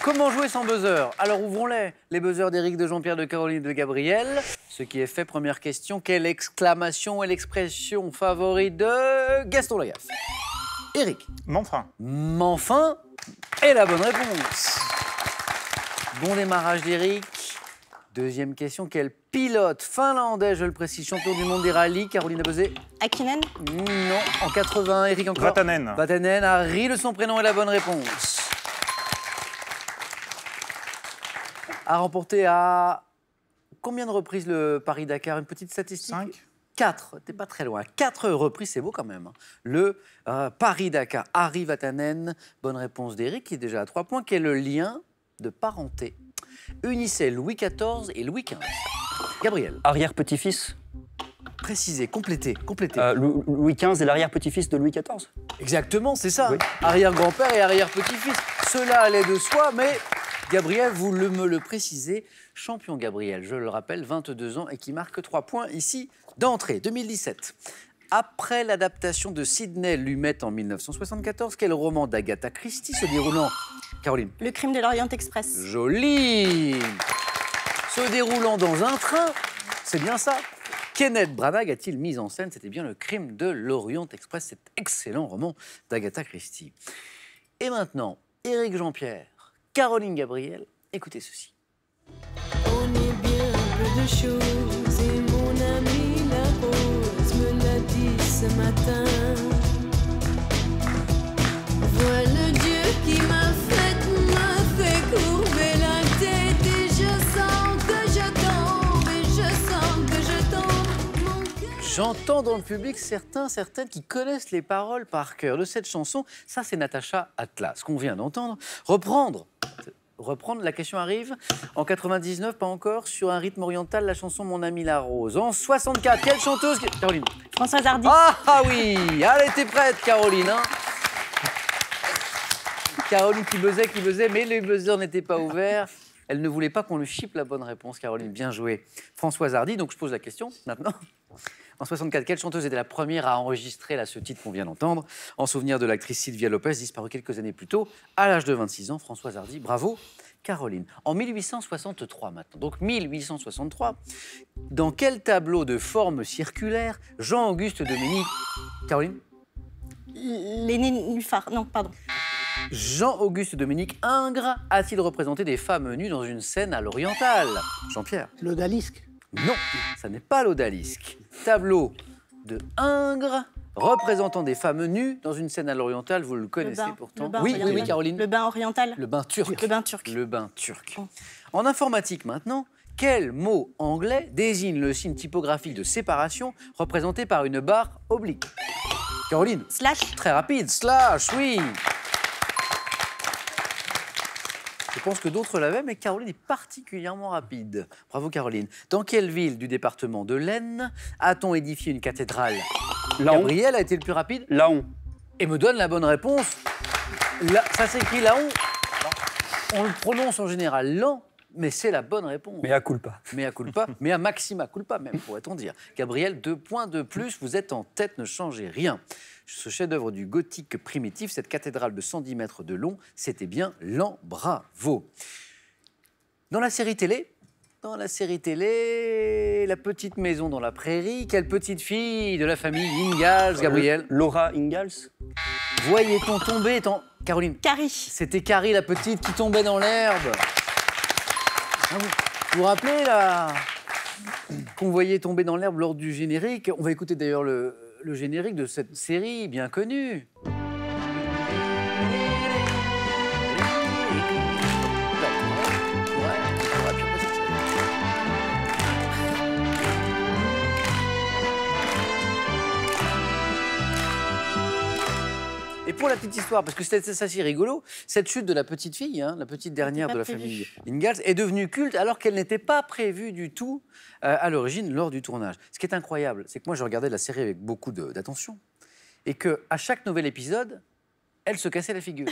Comment jouer sans buzzer? Alors ouvrons-les. Les buzzers d'Éric, de Jean-Pierre, de Caroline, de Gabriel. Ce qui est fait, première question. Quelle exclamation est l'expression favorite de Gaston Lagaffe? Éric. M'enfin. M'enfin est la bonne réponse. Bon démarrage d'Éric. Deuxième question. Quel pilote finlandais, je le précise, champion du monde des rallyes, Caroline a buzzé? Hakkinen? Non. En 80, Éric encore? Vatanen. Vatanen a ri de son prénom est la bonne réponse. A remporté à combien de reprises le Paris-Dakar? Une petite statistique? 5. 4, t'es pas très loin. 4 reprises, c'est beau quand même. Le Paris-Dakar, Harry Vatanen. Bonne réponse d'Éric, qui est déjà à 3 points. Quel est le lien de parenté unissait Louis XIV et Louis XV? Gabriel. Arrière-petit-fils. Précisez, complétez. Louis XV est l'arrière-petit-fils de Louis XIV. Exactement, c'est ça. Oui. Arrière-grand-père et arrière-petit-fils. Cela allait de soi, mais Gabriel, vous me le précisez. Champion Gabriel, je le rappelle, 22 ans et qui marque 3 points ici d'entrée. 2017. Après l'adaptation de Sidney Lumet en 1974, quel roman d'Agatha Christie se déroulant... Caroline. Le crime de l'Orient Express. Joli. Se déroulant dans un train, c'est bien ça. Kenneth Branagh a-t-il mis en scène, c'était bien Le crime de l'Orient Express, cet excellent roman d'Agatha Christie. Et maintenant, Éric Jean-Pierre, Caroline Gabriel, écoutez ceci. On est bien peu de choses et mon ami la rose me l'a dit ce matin. Voilà Dieu qui m'a fait courber la tête et je sens que je tombe et je sens que je tombe. Mon cœur... J'entends dans le public certaines qui connaissent les paroles par cœur de cette chanson. Ça, c'est Natacha Atlas, qu'on vient d'entendre. Reprendre, la question arrive. En 99, pas encore, sur un rythme oriental, la chanson Mon ami la rose. En 64, quelle chanteuse? Caroline. Françoise Hardy. Ah oui, elle était prête, Caroline. Hein. Caroline qui buzzait, mais les buzzers n'étaient pas ouverts. Elle ne voulait pas qu'on lui chippe la bonne réponse, Caroline. Bien joué. Françoise Hardy, donc je pose la question maintenant. En 64, quelle chanteuse était la première à enregistrer ce titre qu'on vient d'entendre, en souvenir de l'actrice Sylvia Lopez, disparue quelques années plus tôt, à l'âge de 26 ans, Françoise Hardy. Bravo, Caroline. En 1863 maintenant, donc 1863, dans quel tableau de forme circulaire Jean-Auguste Dominique... Caroline? Les nénuphars. Non, pardon. Jean-Auguste Dominique Ingres a-t-il représenté des femmes nues dans une scène à l'orientale? Jean-Pierre? L'odalisque. Non, ça n'est pas l'odalisque. Tableau de Ingres représentant des femmes nues dans une scène à l'orientale, vous le connaissez pourtant. Oui, Caroline. Le bain oriental. Le bain turc. Le bain turc. Le bain turc. En informatique maintenant, quel mot anglais désigne le signe typographique de séparation représenté par une barre oblique? Caroline? Slash. Très rapide, slash, oui. Je pense que d'autres l'avaient, mais Caroline est particulièrement rapide. Bravo, Caroline. Dans quelle ville du département de l'Aisne a-t-on édifié une cathédrale? Laon. Gabriel a été le plus rapide? Laon. Et me donne la bonne réponse. Ça s'écrit Laon. On le prononce en général Lan, mais c'est la bonne réponse. Mea culpa. Mea culpa, mea maxima culpa même, pourrait-on dire. Gabriel, 2 points de plus, vous êtes en tête, ne changez rien. Ce chef-d'œuvre du gothique primitif, cette cathédrale de 110 mètres de long, c'était bien Lan. Bravo. Dans la série télé, La petite maison dans la prairie, quelle petite fille de la famille Ingalls, Gabriel? Laura Ingalls. Voyait-on tomber Caroline? Carrie. C'était Carrie, la petite qui tombait dans l'herbe. Vous vous rappelez, là, qu'on voyait tomber dans l'herbe lors du générique? On va écouter d'ailleurs le générique de cette série bien connue. Et pour la petite histoire, parce que c'est assez rigolo, cette chute de la petite fille, la petite dernière de la famille Ingalls, est devenue culte alors qu'elle n'était pas prévue du tout à l'origine lors du tournage. Ce qui est incroyable, c'est que moi je regardais la série avec beaucoup d'attention et qu'à chaque nouvel épisode, elle se cassait la figure.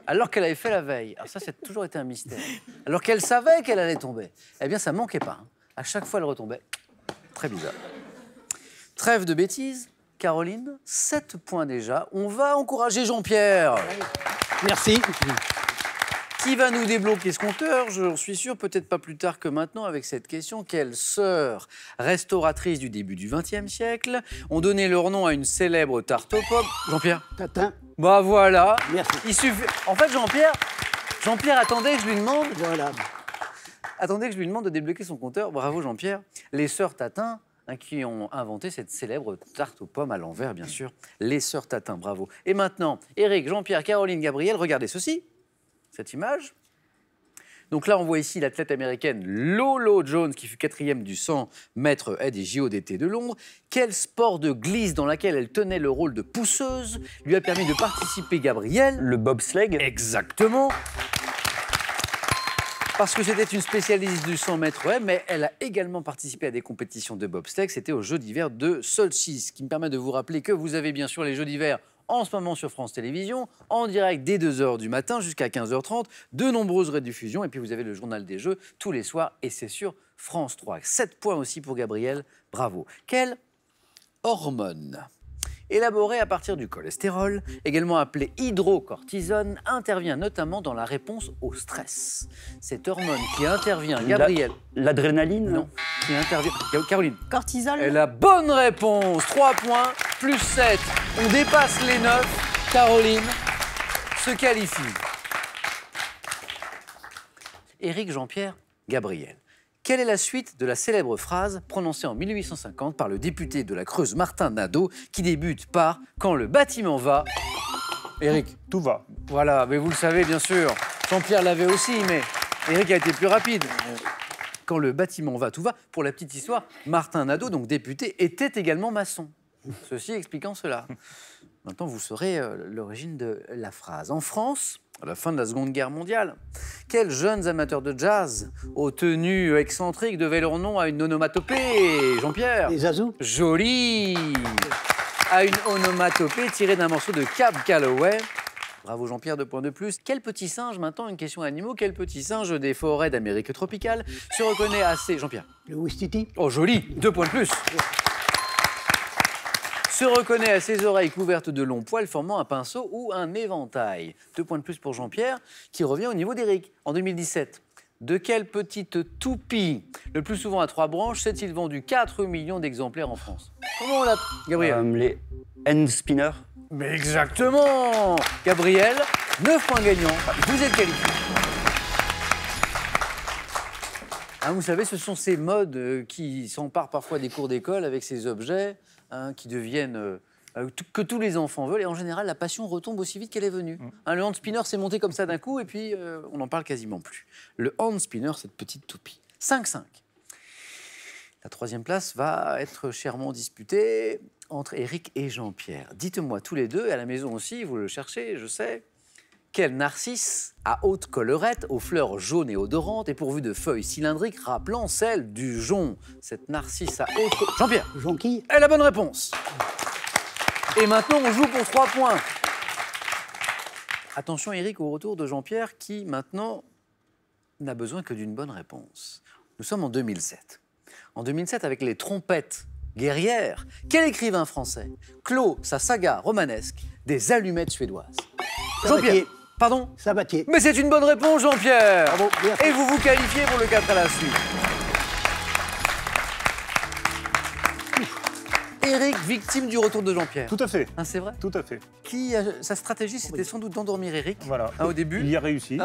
Alors qu'elle avait fait la veille. Alors ça a toujours été un mystère. Alors qu'elle savait qu'elle allait tomber. Eh bien ça manquait pas. À chaque fois elle retombait. Très bizarre. Trêve de bêtises. Caroline, 7 points déjà. On va encourager Jean-Pierre. Merci. Qui va nous débloquer ce compteur? Je suis sûr, peut-être pas plus tard que maintenant, avec cette question. Quelle sœur restauratrice du début du XXe siècle ont donné leur nom à une célèbre tarte aux pommes? Jean-Pierre? Tatin. Bah voilà. Merci. Il suffit... En fait, Jean-Pierre attendait que je lui demande... Voilà. Attendez que je lui demande de débloquer son compteur. Bravo Jean-Pierre. Les sœurs Tatin, qui ont inventé cette célèbre tarte aux pommes à l'envers, bien sûr. Les sœurs Tatin, bravo. Et maintenant, Éric, Jean-Pierre, Caroline, Gabriel, regardez ceci, cette image. Donc là, on voit ici l'athlète américaine Lolo Jones, qui fut 4e du 100 mètres haies des JO d'été de Londres. Quel sport de glisse dans lequel elle tenait le rôle de pousseuse lui a permis de participer, Gabriel? Le bobsleigh. Exactement. Parce que c'était une spécialiste du 100 mètres haies, mais elle a également participé à des compétitions de bobsleigh. C'était aux Jeux d'hiver de Sochi, ce qui me permet de vous rappeler que vous avez bien sûr les Jeux d'hiver en ce moment sur France Télévisions, en direct dès 2h du matin jusqu'à 15h30, de nombreuses rediffusions, et puis vous avez le journal des Jeux tous les soirs, et c'est sur France 3. 7 points aussi pour Gabriel, bravo. Quelle hormone élaborée à partir du cholestérol, également appelée hydrocortisone, intervient notamment dans la réponse au stress. Cette hormone qui intervient, Gabriel. L'adrénaline? Non, qui intervient. Caroline. Cortisol. Et la bonne réponse, 3 points, plus 7. On dépasse les 9. Caroline se qualifie. Éric, Jean-Pierre, Gabriel. Quelle est la suite de la célèbre phrase prononcée en 1850 par le député de la Creuse Martin Nadeau qui débute par « Quand le bâtiment va ». Éric. Tout va. Voilà, mais vous le savez bien sûr. Jean-Pierre l'avait aussi, mais Éric a été plus rapide. Quand le bâtiment va, tout va. Pour la petite histoire, Martin Nadeau, donc député, était également maçon. Ceci expliquant cela. Maintenant, vous saurez l'origine de la phrase. En France, à la fin de la Seconde Guerre mondiale, quels jeunes amateurs de jazz aux tenues excentriques devaient leur nom à une onomatopée? Jean-Pierre? Les azous. Joli. À une onomatopée tirée d'un morceau de Cab Calloway. Bravo Jean-Pierre, 2 points de plus. Quel petit singe, maintenant une question animaux, quel petit singe des forêts d'Amérique tropicale se reconnaît assez... Jean-Pierre? Le Ouistiti. Oh joli, 2 points de plus. Se reconnaît à ses oreilles couvertes de longs poils formant un pinceau ou un éventail. 2 points de plus pour Jean-Pierre, qui revient au niveau d'Éric. En 2017, de quelle petite toupie, le plus souvent à 3 branches, s'est-il vendu 4 millions d'exemplaires en France? Comment on l'a... Gabriel? Les hand spinners. Mais exactement. Gabriel, 9 points gagnants, vous êtes qualifié. Hein, vous savez, ce sont ces modes qui s'emparent parfois des cours d'école avec ces objets qui deviennent... que tous les enfants veulent. Et en général, la passion retombe aussi vite qu'elle est venue. Hein, le hand spinner s'est monté comme ça d'un coup et puis on n'en parle quasiment plus. Le hand spinner, cette petite toupie. 5-5. La 3e place va être chèrement disputée entre Éric et Jean-Pierre. Dites-moi tous les deux, et à la maison aussi, vous le cherchez, je sais, quel narcisse à haute collerette, aux fleurs jaunes et odorantes, et pourvu de feuilles cylindriques rappelant celles du jonc? Cette narcisse à haute... Jean-Pierre? Jonquille. est la bonne réponse. Et maintenant, on joue pour 3 points. Attention, Éric, au retour de Jean-Pierre, qui maintenant n'a besoin que d'une bonne réponse. Nous sommes en 2007. En 2007, avec les trompettes guerrières, quel écrivain français clôt sa saga romanesque des allumettes suédoises? Jean-Pierre. Pardon? Sabatier. Mais c'est une bonne réponse, Jean-Pierre. Bravo, merci. Et vous vous qualifiez pour le 4 à la suite. Éric, victime du retour de Jean-Pierre. Tout à fait. Hein, c'est vrai? Tout à fait. Sa stratégie, c'était sans doute d'endormir Éric. Voilà. Hein, au début. Il y a réussi.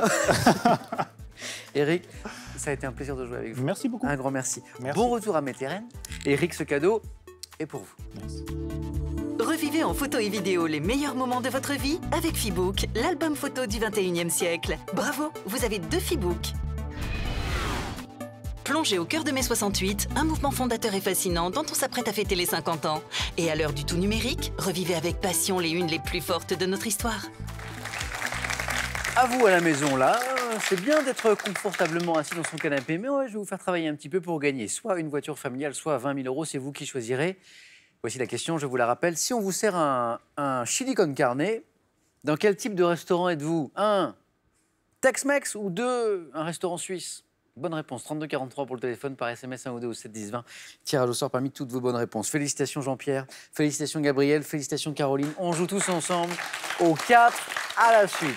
Éric, ça a été un plaisir de jouer avec vous. Merci beaucoup. Un grand merci. Merci. Bon retour à Métérène. Éric, ce cadeau est pour vous. Merci. Revivez en photo et vidéo les meilleurs moments de votre vie avec Fibook, l'album photo du 21e siècle. Bravo, vous avez 2 Fibooks. Plongez au cœur de mai 68, un mouvement fondateur et fascinant dont on s'apprête à fêter les 50 ans. Et à l'heure du tout numérique, revivez avec passion les unes les plus fortes de notre histoire. À vous à la maison, là, c'est bien d'être confortablement assis dans son canapé, mais ouais, je vais vous faire travailler un petit peu pour gagner soit une voiture familiale, soit 20 000 euros, c'est vous qui choisirez. Voici la question, je vous la rappelle. Si on vous sert un chili con carne, dans quel type de restaurant êtes-vous? 1, Tex-Mex ou 2, un restaurant suisse? Bonne réponse, 3243 pour le téléphone, par SMS 1 ou 2 au 7 10 20. Tirage au sort parmi toutes vos bonnes réponses. Félicitations Jean-Pierre, félicitations Gabriel, félicitations Caroline. On joue tous ensemble au 4 à la suite.